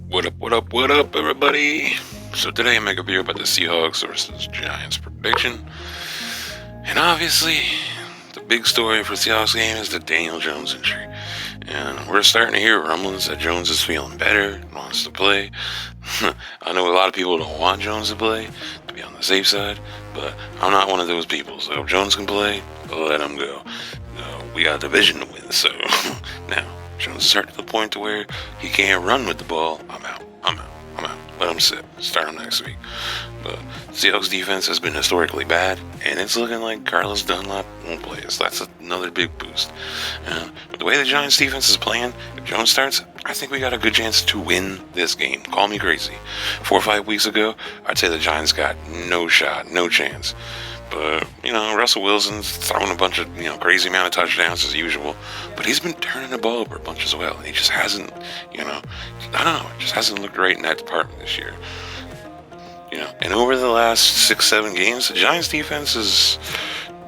What up, everybody? So today I make a video about the Seahawks versus Giants prediction. And obviously, the big story for the Seahawks game is the Daniel Jones injury. And we're starting to hear rumblings that Jones is feeling better, wants to play. I know a lot of people don't want Jones to play, to be on the safe side, but I'm not one of those people. So if Jones can play, let him go. We got a division to win, so now Jones is starting to the point to where he can't run with the ball. I'm out. Let him sit. Start him next week. But Seahawks defense has been historically bad, and it's looking like Carlos Dunlap won't play. So that's another big boost. But the way the Giants defense is playing, if Jones starts, I think we got a good chance to win this game. Call me crazy. 4 or 5 weeks ago, I'd say the Giants got no shot, no chance. But, Russell Wilson's throwing a bunch of, crazy amount of touchdowns as usual. But he's been turning the ball over a bunch as well. He just hasn't, I don't know, it just hasn't looked right in that department this year. And over the last 6-7 games, the Giants defense is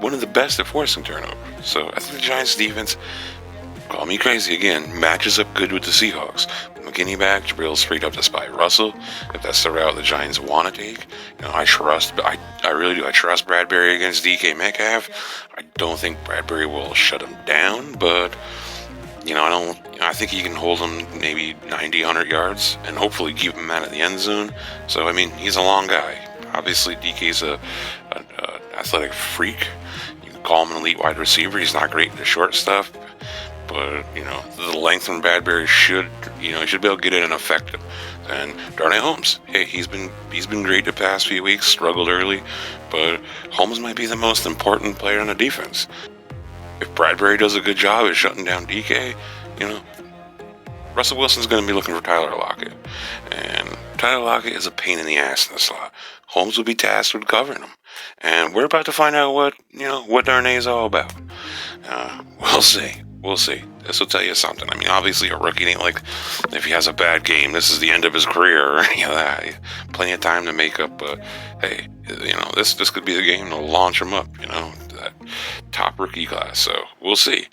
one of the best at forcing turnover. So I think the Giants defense, call me crazy again, matches up good with the Seahawks. McKinney back, Jabril's freed up to spy Russell. If that's the route the Giants want to take, I really do. I trust Bradbury against DK Metcalf. I don't think Bradbury will shut him down, but I think he can hold him maybe 90, 100 yards and hopefully keep him out of the end zone. So he's a long guy. Obviously, DK's an athletic freak. You can call him an elite wide receiver. He's not great in the short stuff. But, the length from Bradbury should be able to get in and affect him. And Darnell Holmes, hey, he's been great the past few weeks, struggled early, but Holmes might be the most important player on the defense. If Bradbury does a good job at shutting down DK, Russell Wilson's going to be looking for Tyler Lockett. And Tyler Lockett is a pain in the ass in the slot. Holmes will be tasked with covering him. And we're about to find out what Darnay is all about. We'll see. This will tell you something. Obviously a rookie ain't like if he has a bad game, this is the end of his career or any of that. Plenty of time to make up. Hey, this could be the game to launch him up. That top rookie class. So we'll see.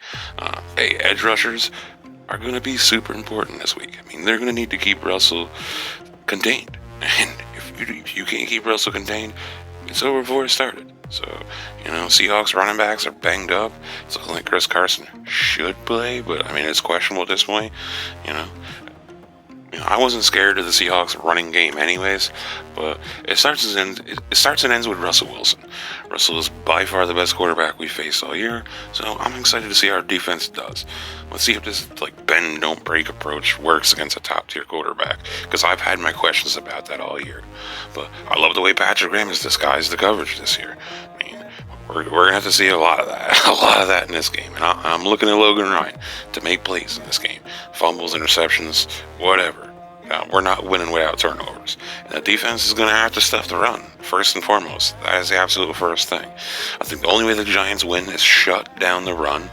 Hey, edge rushers are going to be super important this week. They're going to need to keep Russell contained. And if you can't keep Russell contained, it's over before it started. So, Seahawks running backs are banged up. It's looking like Chris Carson should play, but it's questionable at this point. I wasn't scared of the Seahawks running game anyways, but it starts and ends with Russell Wilson. Russell is by far the best quarterback we faced all year, so I'm excited to see how our defense does. Let's see if this bend don't break approach works against a top tier quarterback, because I've had my questions about that all year. But I love the way Patrick Graham has disguised the coverage this year. We're going to have to see a lot of that in this game. And I'm looking at Logan Ryan to make plays in this game. Fumbles, interceptions, whatever. We're not winning without turnovers. And the defense is going to have to stuff the run, first and foremost. That is the absolute first thing. I think the only way the Giants win is shut down the run,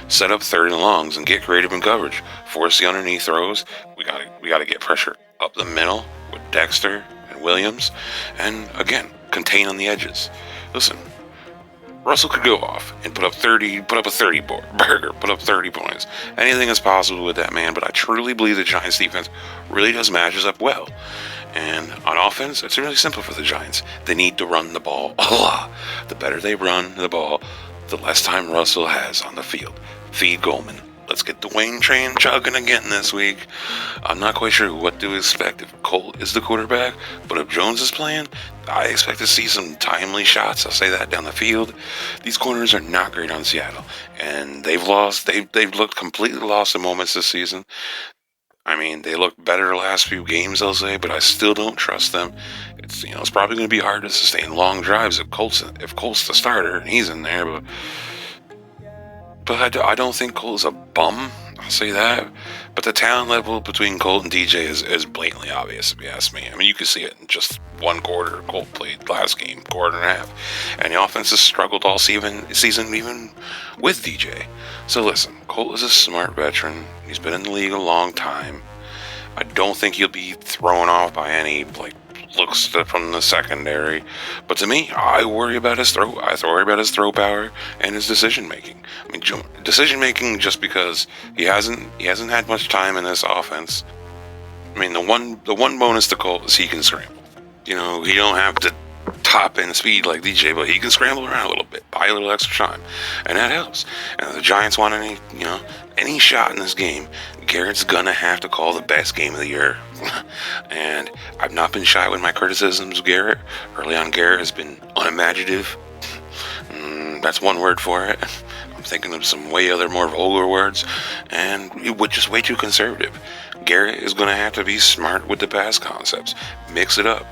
set up third and longs, and get creative in coverage. Force the underneath throws. We got to get pressure up the middle with Dexter and Williams. And again, contain on the edges. Listen, Russell could go off and put up 30 points. Anything is possible with that man, but I truly believe the Giants defense really does matches up well. And on offense, it's really simple for the Giants. They need to run the ball a lot. The better they run the ball, the less time Russell has on the field. Feed Goldman. Let's get the Wayne train chugging again this week. I'm not quite sure what to expect if Colt is the quarterback, but if Jones is playing, I expect to see some timely shots. I'll say that down the field. These corners are not great on Seattle, and they've looked completely lost in moments this season. They looked better the last few games, I'll say, but I still don't trust them. It's probably going to be hard to sustain long drives if Colt's the starter and he's in there, But I don't think Colt is a bum, I'll say that. But the talent level between Colt and DJ is blatantly obvious, if you ask me. You could see it in just one quarter. Colt played last game, quarter and a half. And the offense has struggled all season even with DJ. So listen, Colt is a smart veteran. He's been in the league a long time. I don't think he'll be thrown off by any, looks from the secondary. But to me, I worry about his throw. I worry about his throw power and his decision making. Decision making just because he hasn't had much time in this offense. I mean, the one bonus to Colt is he can scramble. You know, he don't have to top end speed like DJ, but he can scramble around a little bit, buy a little extra time, and that helps. And if the Giants want any shot in this game, Garrett's gonna have to call the best game of the year. And I've not been shy with my criticisms of Garrett. Early on, Garrett has been unimaginative. That's one word for it. I'm thinking of some more vulgar words, and he was just way too conservative. Garrett is going to have to be smart with the pass concepts, mix it up,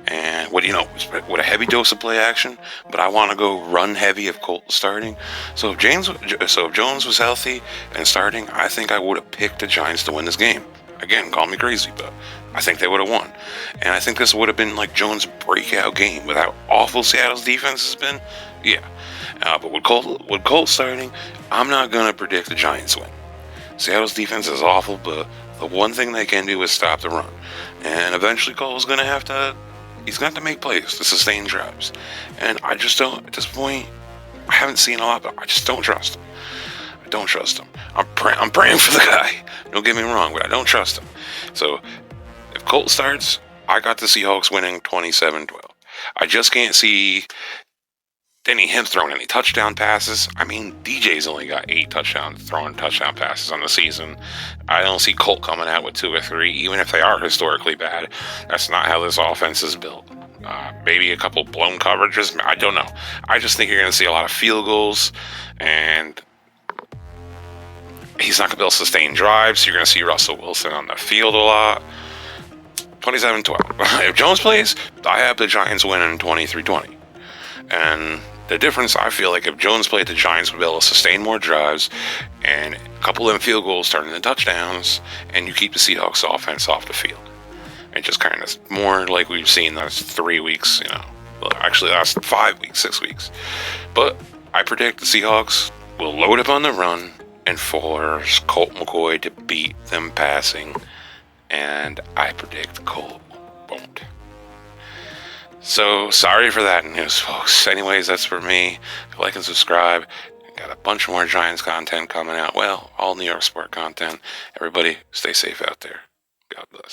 and with a heavy dose of play action. But I want to go run heavy if Colt's starting. So if Jones was healthy and starting, I think I would have picked the Giants to win this game. Again, call me crazy, but I think they would have won. And I think this would have been like Jones' breakout game with how awful Seattle's defense has been. Yeah. But with Colt starting, I'm not going to predict the Giants win. Seattle's defense is awful, but the one thing they can do is stop the run. And eventually Colt's going to have to make plays to sustain drives. And I just don't, at this point, I haven't seen a lot, but I just don't trust him. I don't trust him. I'm praying for the guy. Don't get me wrong, but I don't trust him. So if Colt starts, I got the Seahawks winning 27-12. I just can't see him throwing any touchdown passes. I mean, DJ's only got 8 throwing touchdown passes on the season. I don't see Colt coming out with 2 or 3, even if they are historically bad. That's not how this offense is built. Maybe a couple blown coverages. I don't know. I just think you're going to see a lot of field goals, and he's not going to be able to sustain drives. You're going to see Russell Wilson on the field a lot. 27-12. If Jones plays, I have the Giants winning 23-20. And the difference, I feel like if Jones played, the Giants would be able to sustain more drives and a couple of them field goals turn into touchdowns, and you keep the Seahawks offense off the field. And just kind of more like we've seen the last 3 weeks, actually last 5 weeks, 6 weeks. But I predict the Seahawks will load up on the run and force Colt McCoy to beat them passing. And I predict Colt won't. So, sorry for that news, folks. Anyways, that's for me. Like and subscribe. Got a bunch more Giants content coming out. Well, all New York sport content. Everybody, stay safe out there. God bless.